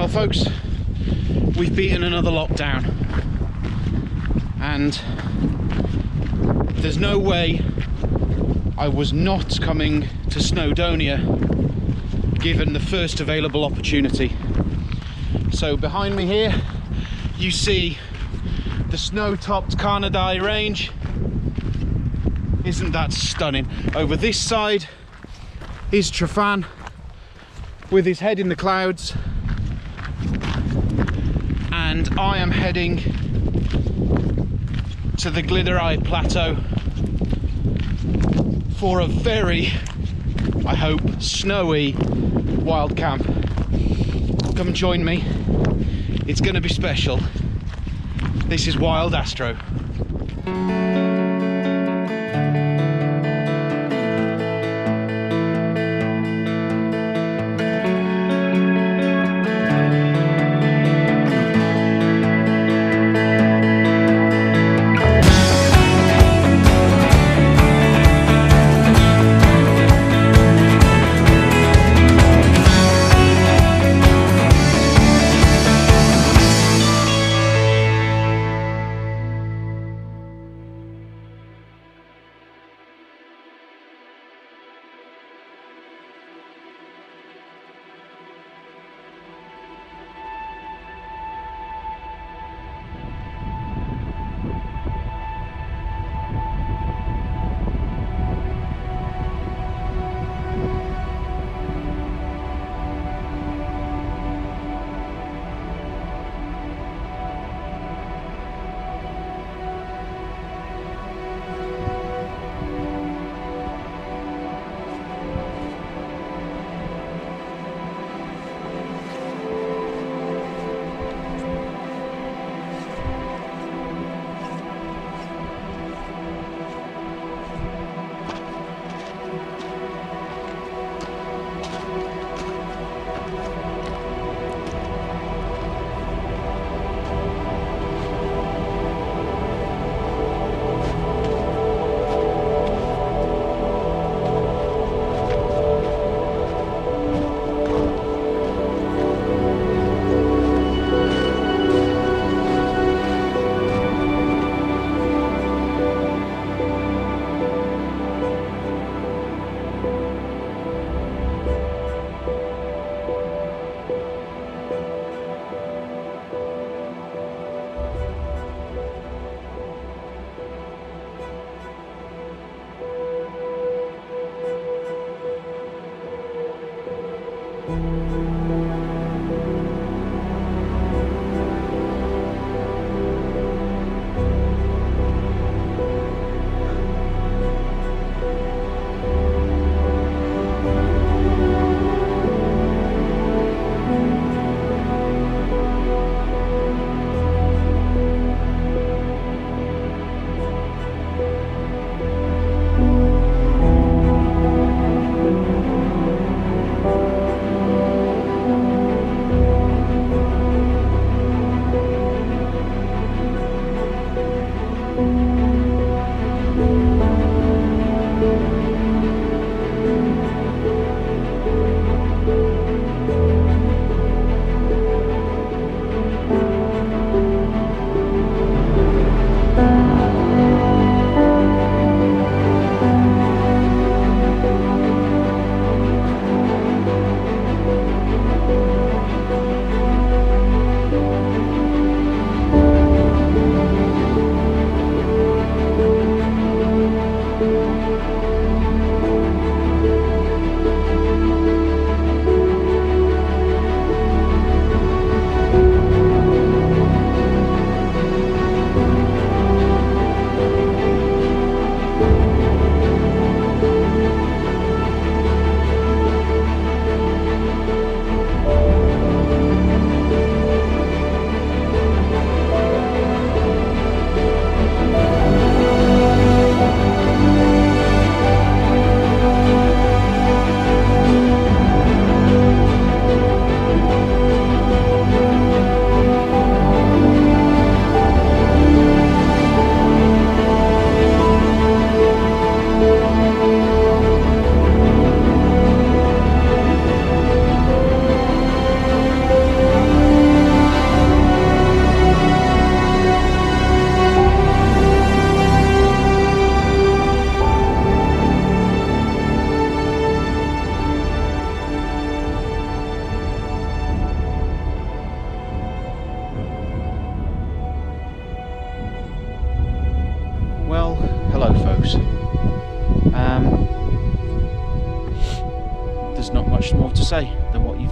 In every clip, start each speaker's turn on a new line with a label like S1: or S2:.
S1: Well folks, we've beaten another lockdown and there's no way I was not coming to Snowdonia given the first available opportunity. So behind me here you see the snow-topped Carnadai range. Isn't that stunning? Over this side is Tryfan with his head in the clouds, and I am heading to the Glyderau Plateau for a very, I hope, snowy wild camp. Come and join me, it's going to be special. This is Wild Astro.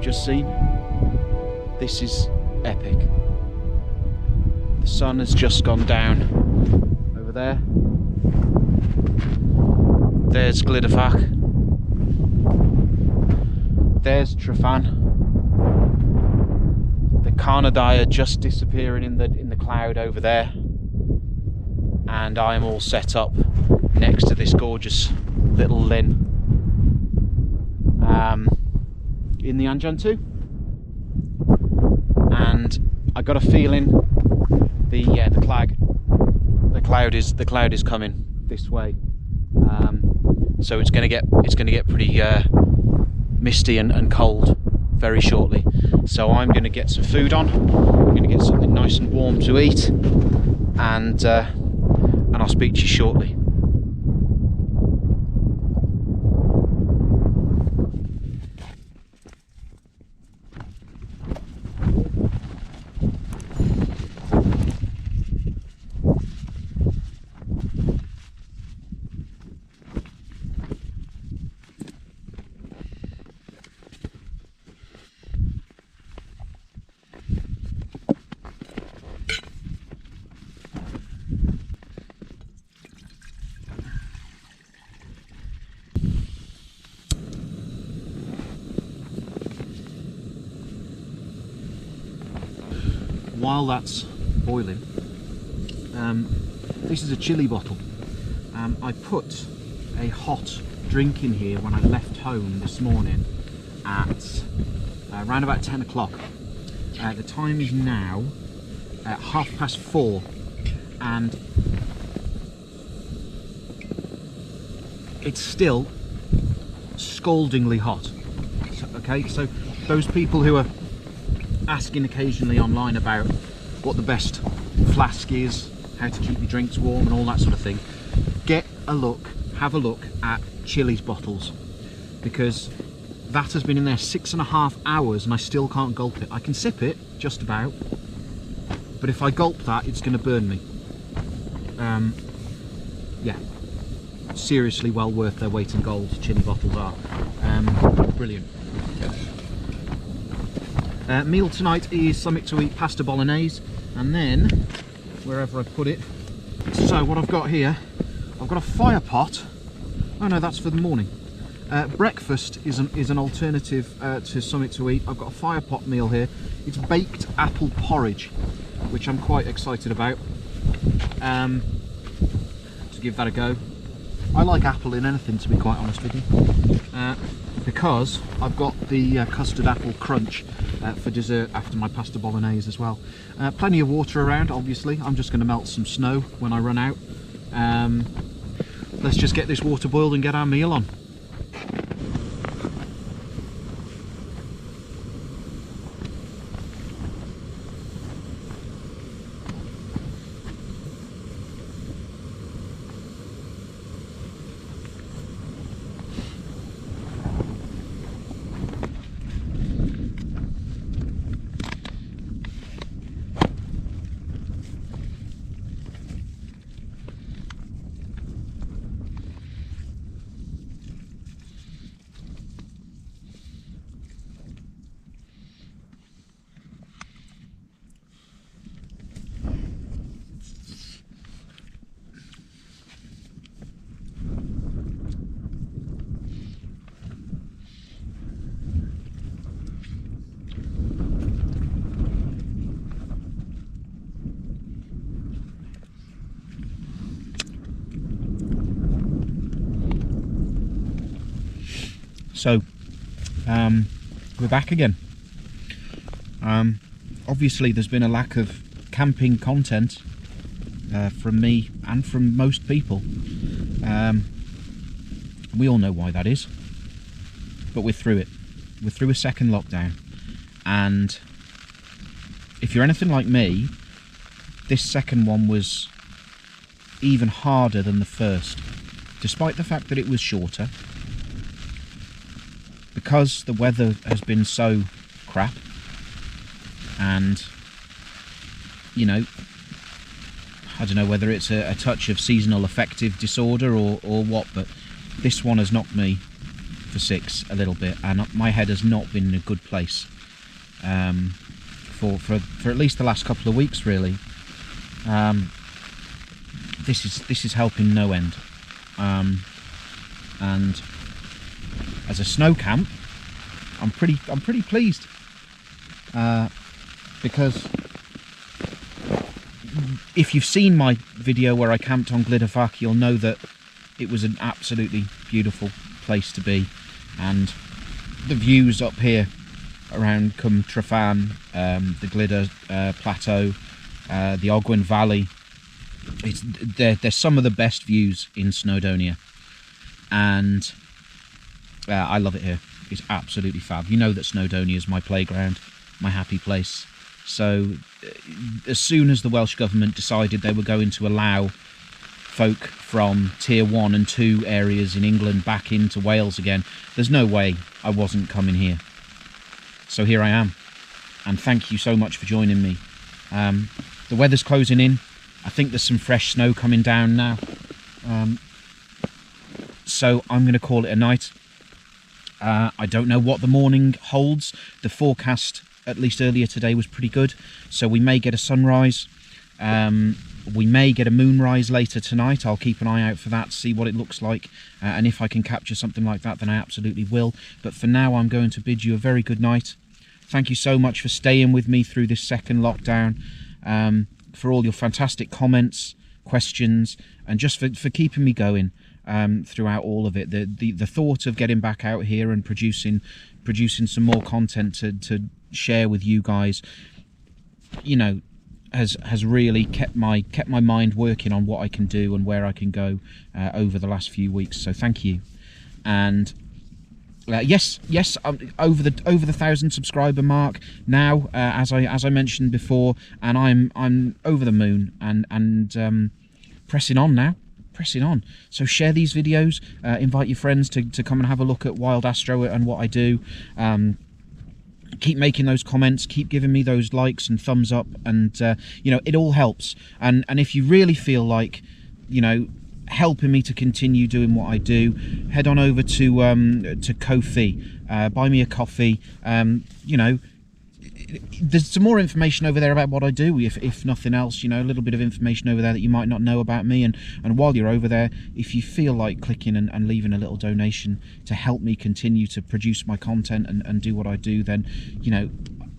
S1: just seen. This is epic. The sun has just gone down over there. There's Glyder Fach. There's Tryfan. The Carnadai are just disappearing in the cloud over there. And I'm all set up next to this gorgeous little linn in the Anjan too. And I got a feeling the cloud is coming this way. So it's going to get pretty misty and cold very shortly. So I'm going to get some food on. I'm going to get something nice and warm to eat, and I'll speak to you shortly. While that's boiling, this is a chili bottle. I put a hot drink in here when I left home this morning at around about 10 o'clock. The time is now at 4:30, and it's still scaldingly hot. Okay, so those people who are asking occasionally online about what the best flask is, how to keep your drinks warm and all that sort of thing, have a look at Chili's bottles, because that has been in there 6.5 hours and I still can't gulp it. I can sip it just about, but if I gulp that, it's going to burn me. Yeah, seriously well worth their weight in gold. Chili bottles are brilliant. Meal tonight is something to eat, pasta bolognese, and then wherever I put it. So what I've got here, I've got a fire pot. Oh no, that's for the morning. Breakfast is an alternative to something to eat. I've got a fire pot meal here. It's baked apple porridge, which I'm quite excited about. To give that a go. I like apple in anything, to be quite honest with you, because I've got the custard apple crunch for dessert after my pasta bolognese as well. Plenty of water around, obviously. I'm just going to melt some snow when I run out. Let's just get this water boiled and get our meal on. So, we're back again. Obviously there's been a lack of camping content from me and from most people. We all know why that is, but we're through it. We're through a second lockdown, and if you're anything like me, this second one was even harder than the first, despite the fact that it was shorter. Because the weather has been so crap, and you know, I don't know whether it's a touch of seasonal affective disorder or what, but this one has knocked me for 6 a little bit, and my head has not been in a good place for at least the last couple of weeks, really. This is helping no end, and as a snow camp, I'm pretty pleased, because if you've seen my video where I camped on Glyder Fach, you'll know that it was an absolutely beautiful place to be, and the views up here around Cwm Tryfan, the Glyder Plateau, the Ogwen Valley, they're some of the best views in Snowdonia, and I love it here. It's absolutely fab. You know that Snowdonia is my playground, my happy place. So as soon as the Welsh Government decided they were going to allow folk from tier 1 and 2 areas in England back into Wales again, there's no way I wasn't coming here. So here I am, and thank you so much for joining me. The weather's closing in. I think there's some fresh snow coming down now. So I'm going to call it a night. I don't know what the morning holds. The forecast, at least earlier today, was pretty good, so we may get a sunrise. We may get a moonrise later tonight. I'll keep an eye out for that to see what it looks like, and if I can capture something like that, then I absolutely will. But for now, I'm going to bid you a very good night. Thank you so much for staying with me through this second lockdown, for all your fantastic comments, questions, and just for keeping me going throughout all of it. The thought of getting back out here and producing some more content to share with you guys, you know, has really kept my mind working on what I can do and where I can go over the last few weeks. So thank you. And yes, over the 1,000 subscriber mark now, as I mentioned before, and I'm over the moon, and pressing on now. Pressing on. So share these videos, invite your friends to come and have a look at Wild Astro and what I do. Keep making those comments, keep giving me those likes and thumbs up, and you know, it all helps. And if you really feel like, you know, helping me to continue doing what I do, head on over to Ko-fi, buy me a coffee. You know, there's some more information over there about what I do, if nothing else, you know, a little bit of information over there that you might not know about me. And while you're over there, if you feel like clicking and leaving a little donation to help me continue to produce my content and do what I do, then, you know,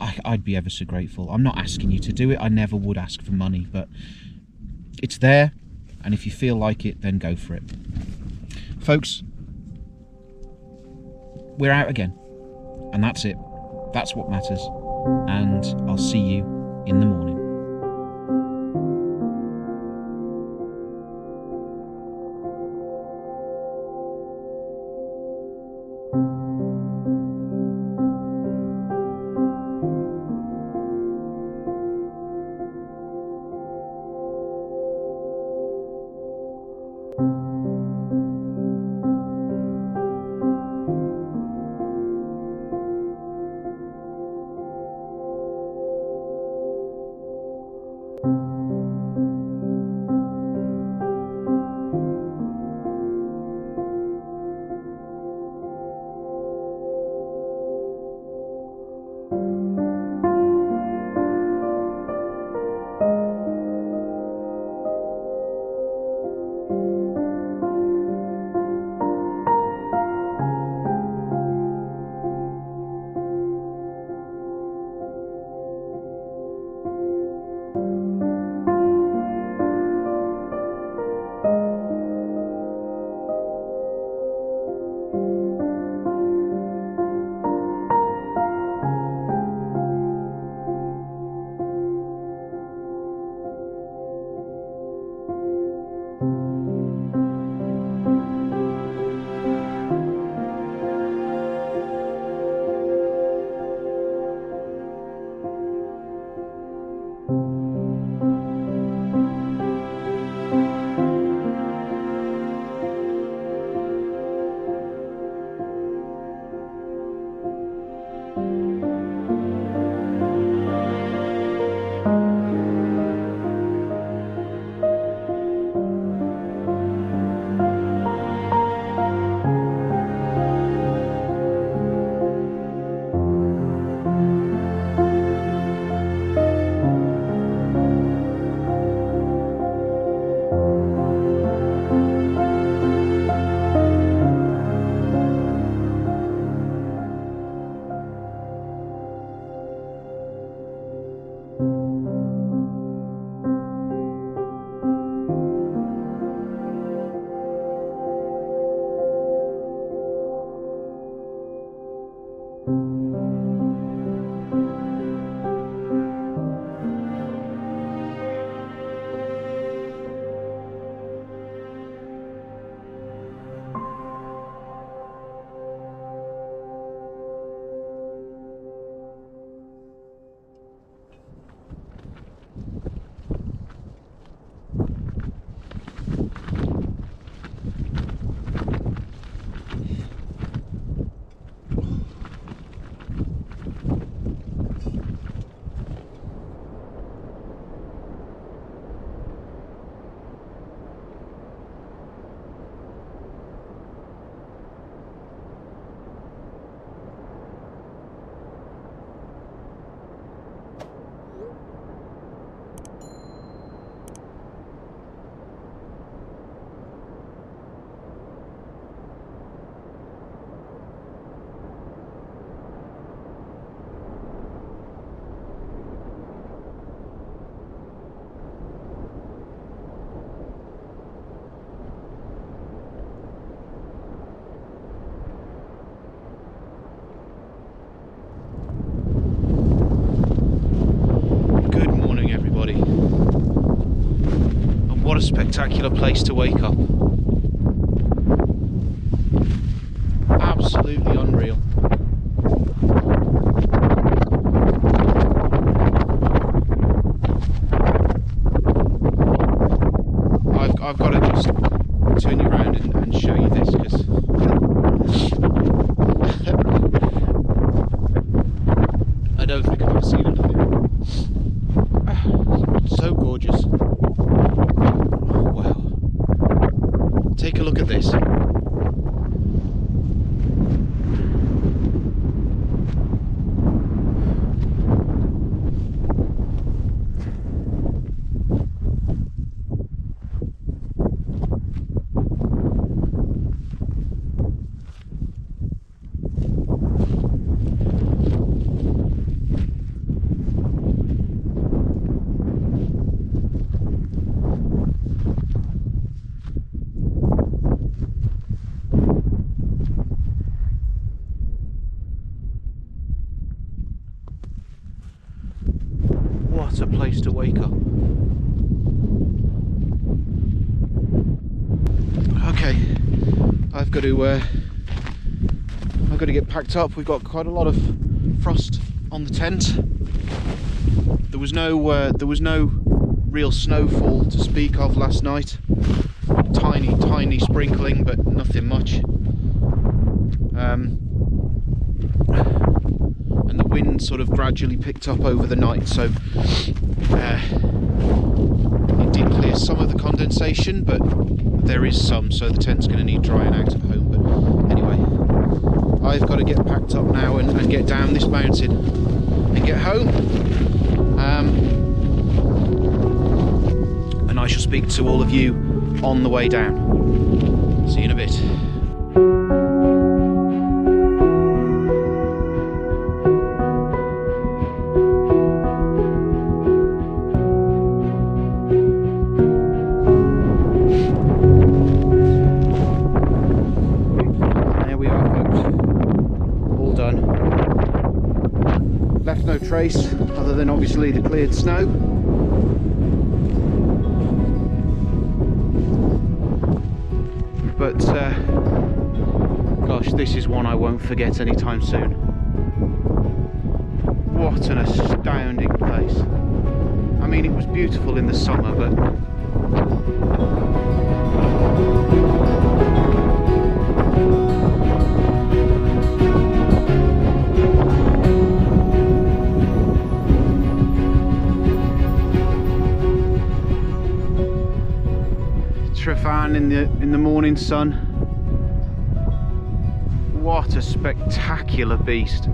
S1: I'd be ever so grateful. I'm not asking you to do it. I never would ask for money, but it's there, and if you feel like it, then go for it. Folks, we're out again, and that's it. That's what matters. And I'll see you in the morning. a spectacular place to wake up. Absolutely unreal. I've got to just turn you around and show you this, because I don't think I've ever seen it before. So gorgeous. Wow. Take a look at this. What a place to wake up. Okay, I've got to get packed up. We've got quite a lot of frost on the tent. There was no real snowfall to speak of last night. Tiny sprinkling, but nothing much. And the wind sort of gradually picked up over the night, so it did clear some of the condensation, but there is some, so the tent's going to need drying out at home. But anyway, I've got to get packed up now and get down this mountain and get home. And I shall speak to all of you on the way down. See you in a bit. Left no trace other than obviously the cleared snow. But gosh, this is one I won't forget anytime soon. What an astounding place. I mean, it was beautiful in the summer, but Tryfan in the morning sun. What a spectacular beast.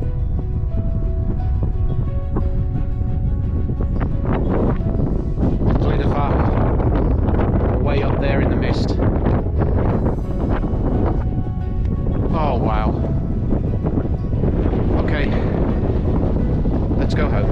S1: Glyder Fach, way up there in the mist. Oh wow. Okay, let's go home.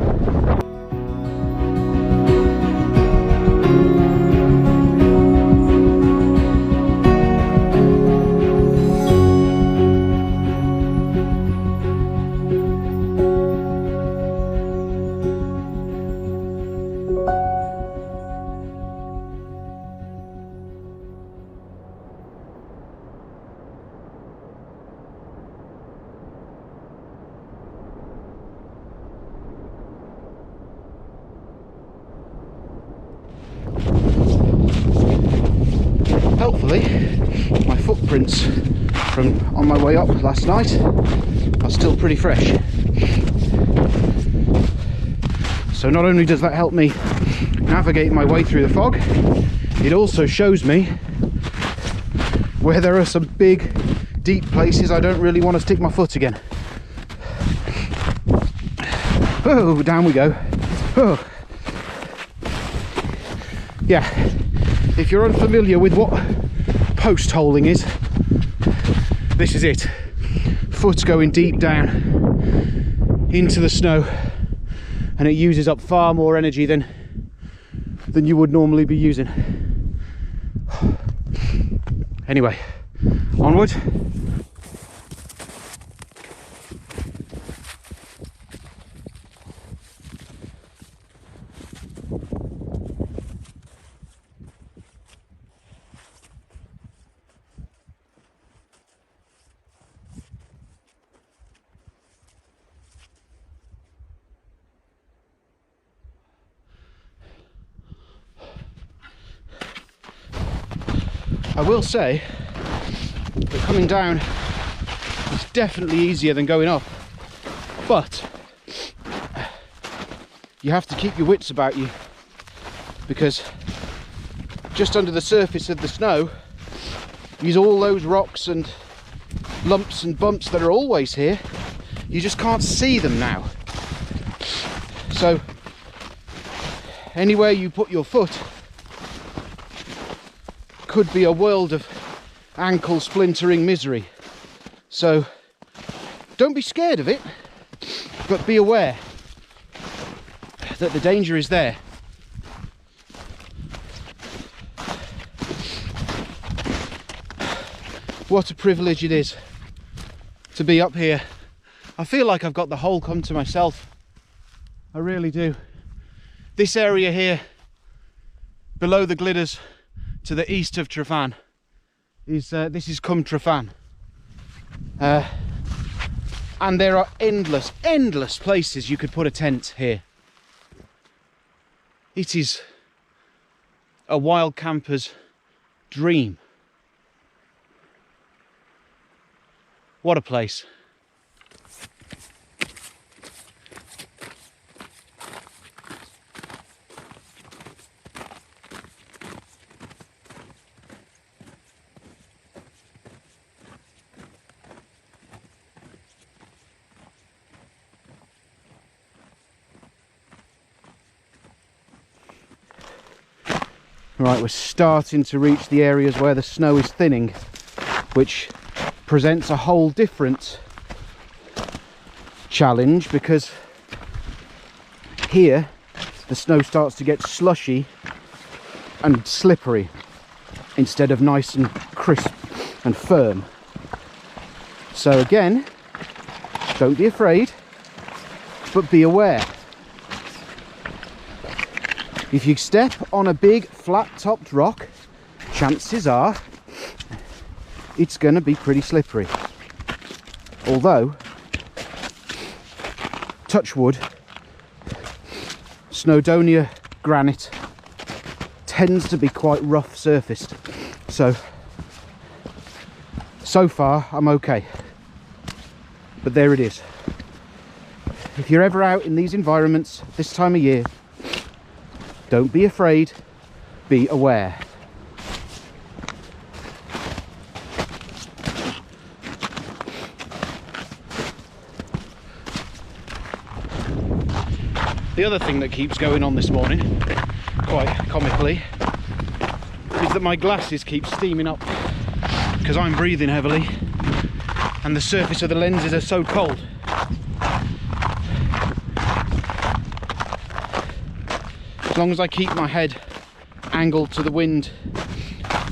S1: Hopefully my footprints from on my way up last night are still pretty fresh. So not only does that help me navigate my way through the fog, it also shows me where there are some big deep places I don't really want to stick my foot again. Oh, down we go. Oh. Yeah, if you're unfamiliar with what post holing is, this is it. Foot's going deep down into the snow, and it uses up far more energy than you would normally be using. Anyway, onward. I will say that coming down is definitely easier than going up, but you have to keep your wits about you, because just under the surface of the snow is all those rocks and lumps and bumps that are always here. You just can't see them now. So anywhere you put your foot could be a world of ankle splintering misery. So don't be scared of it, but be aware that the danger is there. What a privilege it is to be up here. I feel like I've got the whole come to myself. I really do. This area here, below the Glyders to the east of Tryfan, is this is Cwm Tryfan. And there are endless places you could put a tent here. It is a wild camper's dream. What a place. Right, we're starting to reach the areas where the snow is thinning, which presents a whole different challenge, because here the snow starts to get slushy and slippery instead of nice and crisp and firm. So again, don't be afraid, but be aware. If you step on a big flat-topped rock, chances are it's going to be pretty slippery. Although, touch wood, Snowdonia granite tends to be quite rough surfaced. So far I'm okay. But there it is. If you're ever out in these environments this time of year, don't be afraid, be aware. The other thing that keeps going on this morning, quite comically, is that my glasses keep steaming up because I'm breathing heavily and the surface of the lenses are so cold. As long as I keep my head angled to the wind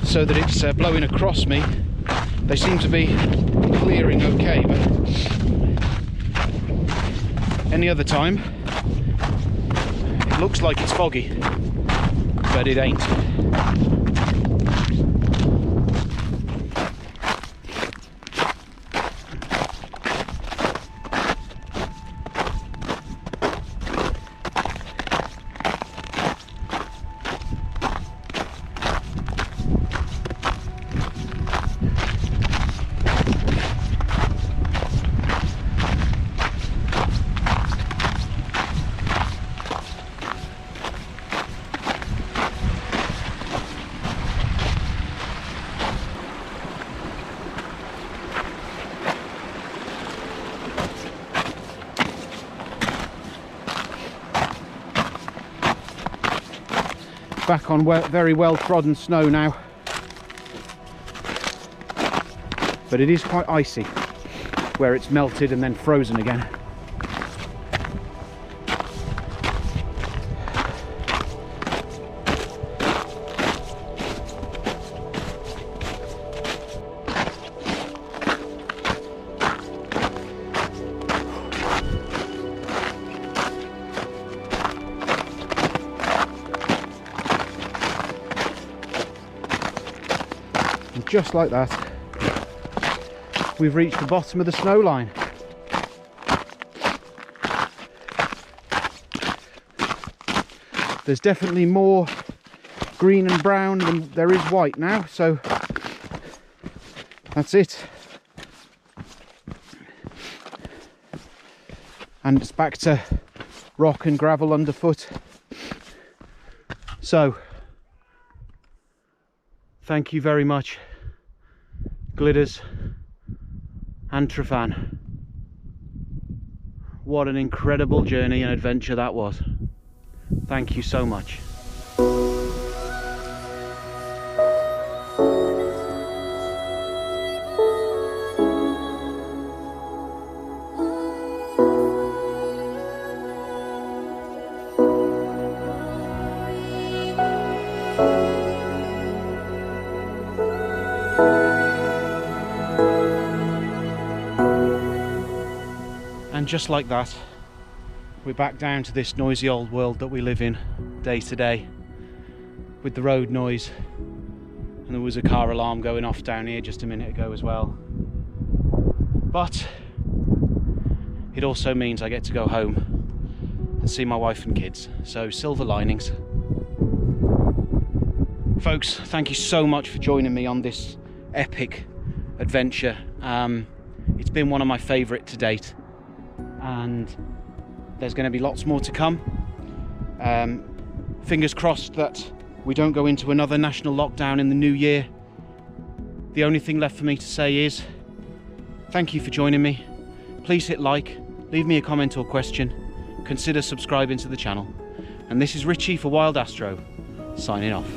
S1: so that it's blowing across me, they seem to be clearing okay, but any other time it looks like it's foggy, but it ain't. Back on very well trodden snow now, but it is quite icy where it's melted and then frozen again. Just like that, we've reached the bottom of the snow line. There's definitely more green and brown than there is white now, so that's it. And it's back to rock and gravel underfoot. So, thank you very much, Glyders and Tryfan. What an incredible journey and adventure that was. Thank you so much. And just like that, we're back down to this noisy old world that we live in day to day, with the road noise. And there was a car alarm going off down here just a minute ago as well. But it also means I get to go home and see my wife and kids, so silver linings. Folks, thank you so much for joining me on this epic adventure. It's been one of my favourite to date, and there's going to be lots more to come. Fingers crossed that we don't go into another national lockdown in the new year. The only thing left for me to say is thank you for joining me. Please hit like, leave me a comment or question, consider subscribing to the channel. And this is Richie for Wild Astro, signing off.